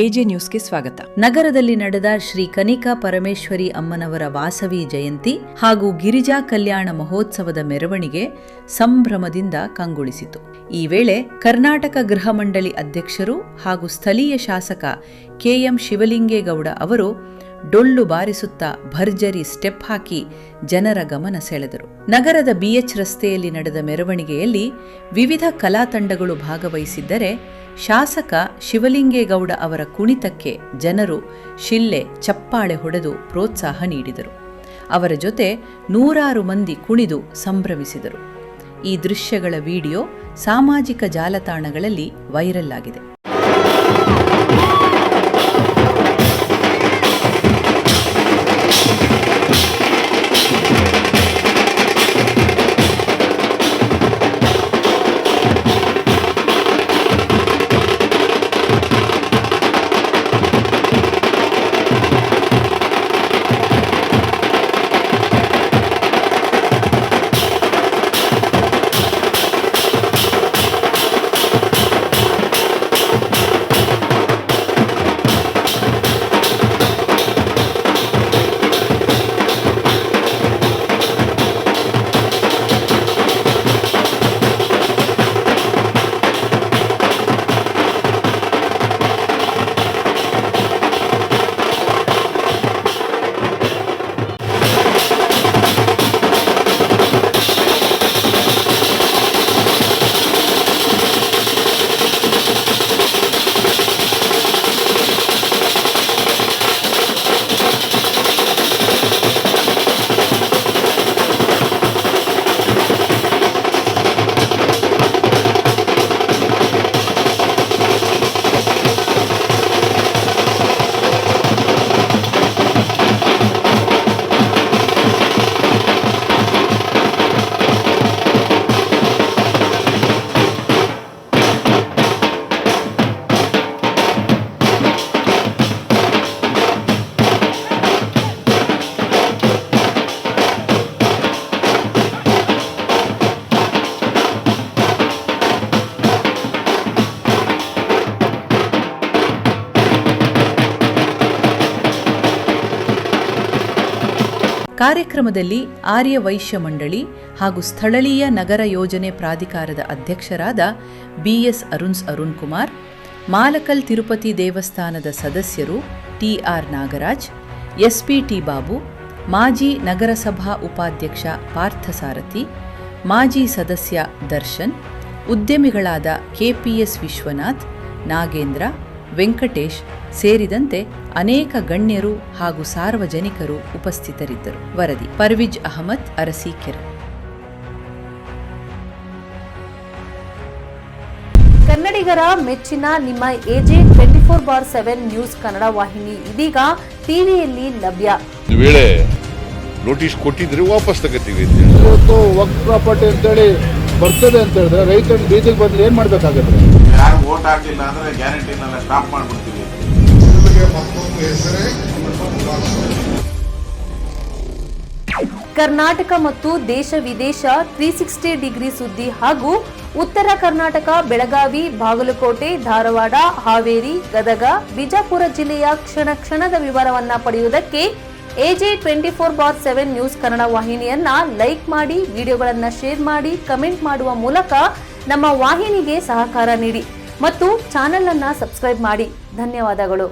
AJ ನ್ಯೂಸ್ಗೆ ಸ್ವಾಗತ. ನಗರದಲ್ಲಿ ನಡೆದ ಶ್ರೀ ಕನಿಕಾ ಪರಮೇಶ್ವರಿ ಅಮ್ಮನವರ ವಾಸವಿ ಜಯಂತಿ ಹಾಗೂ ಗಿರಿಜಾ ಕಲ್ಯಾಣ ಮಹೋತ್ಸವದ ಮೆರವಣಿಗೆ ಸಂಭ್ರಮದಿಂದ ಕಂಗೊಳಿಸಿತು. ಈ ವೇಳೆ ಕರ್ನಾಟಕ ಗೃಹ ಮಂಡಳಿ ಅಧ್ಯಕ್ಷರು ಹಾಗೂ ಸ್ಥಳೀಯ ಶಾಸಕ ಕೆಎಂ ಶಿವಲಿಂಗೇಗೌಡ ಅವರು ಡೊಳ್ಳು ಬಾರಿಸುತ್ತಾ ಭರ್ಜರಿ ಸ್ಟೆಪ್ ಹಾಕಿ ಜನರ ಗಮನ ಸೆಳೆದರು. ನಗರದ ಬಿಎಚ್ ರಸ್ತೆಯಲ್ಲಿ ನಡೆದ ಮೆರವಣಿಗೆಯಲ್ಲಿ ವಿವಿಧ ಕಲಾ ತಂಡಗಳು ಭಾಗವಹಿಸಿದ್ದರೆ ಶಾಸಕ ಶಿವಲಿಂಗೇಗೌಡ ಅವರ ಕುಣಿತಕ್ಕೆ ಜನರು ಶಿಲ್ಲೆ ಚಪ್ಪಾಳೆ ಹೊಡೆದು ಪ್ರೋತ್ಸಾಹ ನೀಡಿದರು. ಅವರ ಜೊತೆ ನೂರಾರು ಮಂದಿ ಕುಣಿದು ಸಂಭ್ರಮಿಸಿದರು. ಈ ದೃಶ್ಯಗಳ ವಿಡಿಯೋ ಸಾಮಾಜಿಕ ಜಾಲತಾಣಗಳಲ್ಲಿ ವೈರಲ್ ಆಗಿದೆ. ಕಾರ್ಯಕ್ರಮದಲ್ಲಿ ಆರ್ಯ ವೈಶ್ಯ ಮಂಡಳಿ ಹಾಗೂ ಸ್ಥಳೀಯ ನಗರ ಯೋಜನೆ ಪ್ರಾಧಿಕಾರದ ಅಧ್ಯಕ್ಷರಾದ ಬಿಎಸ್ ಅರುಣ್ ಕುಮಾರ್, ಮಾಲಕಲ್ ತಿರುಪತಿ ದೇವಸ್ಥಾನದ ಸದಸ್ಯರು ಟಿಆರ್ ನಾಗರಾಜ್, ಎಸ್ಪಿಟಿ ಬಾಬು, ಮಾಜಿ ನಗರಸಭಾ ಉಪಾಧ್ಯಕ್ಷ ಪಾರ್ಥಸಾರಥಿ, ಮಾಜಿ ಸದಸ್ಯ ದರ್ಶನ್, ಉದ್ಯಮಿಗಳಾದ ಕೆಪಿಎಸ್ ವಿಶ್ವನಾಥ್, ನಾಗೇಂದ್ರ, ವೆಂಕಟೇಶ್ ಸೇರಿದಂತೆ ಅನೇಕ ಗಣ್ಯರು ಹಾಗೂ ಸಾರ್ವಜನಿಕರು ಉಪಸ್ಥಿತರಿದ್ದರು. ವರದಿ ಪರ್ವಿಜ್ ಅಹಮದ್, ಅರಸೀಕೆರೆ. ಕನ್ನಡಿಗರ ಮೆಚ್ಚಿನ ನಿಮ್ಮ ಎಜೆ 24/7 ನ್ಯೂಸ್ ಕನ್ನಡ ವಾಹಿನಿ ಇದೀಗ ಟಿವಿಯಲ್ಲಿ ಲಭ್ಯ. ವೇಳೆ ನೋಟಿಸ್ ಕೊಟ್ಟಿದ್ರೆ ವಾಪಸ್ ತಗೋತೀವಿ. ಇವತ್ತು ವಕ್ಫ್ ಪ್ರಾಪರ್ಟಿ ಅಂತೇಳಿ ಬರ್ತದೆ ಅಂತ ಹೇಳಿದ್ರೆ ರೈತರ ಬೀದಿಗೆ ಬಂದು ಏನ್ ಮಾಡ್ಬೇಕಾಗತ್ತೆ? ಯಾರು ವೋಟ್ ಹಾಕಲಿಲ್ಲ ಅಂದ್ರೆ ಗ್ಯಾರಂಟಿನೆಲ್ಲ ಸ್ಟಾಪ್ ಮಾಡ್ಬಿಡ್ತೀವಿ. ಕರ್ನಾಟಕ ಮತ್ತು ದೇಶ ವಿದೇಶ 360 ಡಿಗ್ರಿ ಸುದ್ದಿ ಹಾಗೂ ಉತ್ತರ ಕರ್ನಾಟಕ, ಬೆಳಗಾವಿ, ಬಾಗಲಕೋಟೆ, ಧಾರವಾಡ, ಹಾವೇರಿ, ಗದಗ, ಬಿಜಾಪುರ ಜಿಲ್ಲೆಯ ಕ್ಷಣದ ವಿವರವನ್ನ ಪಡೆಯುವುದಕ್ಕೆ ಎಜೆ 24/7 ನ್ಯೂಸ್ ಕನ್ನಡ ವಾಹಿನಿಯನ್ನ ಲೈಕ್ ಮಾಡಿ, ವಿಡಿಯೋಗಳನ್ನ ಶೇರ್ ಮಾಡಿ, ಕಮೆಂಟ್ ಮಾಡುವ ಮೂಲಕ ನಮ್ಮ ವಾಹಿನಿಗೆ ಸಹಕಾರ ನೀಡಿ ಮತ್ತು ಚಾನೆಲ್ ಅನ್ನ ಸಬ್ಸ್ಕ್ರೈಬ್ ಮಾಡಿ. ಧನ್ಯವಾದಗಳು.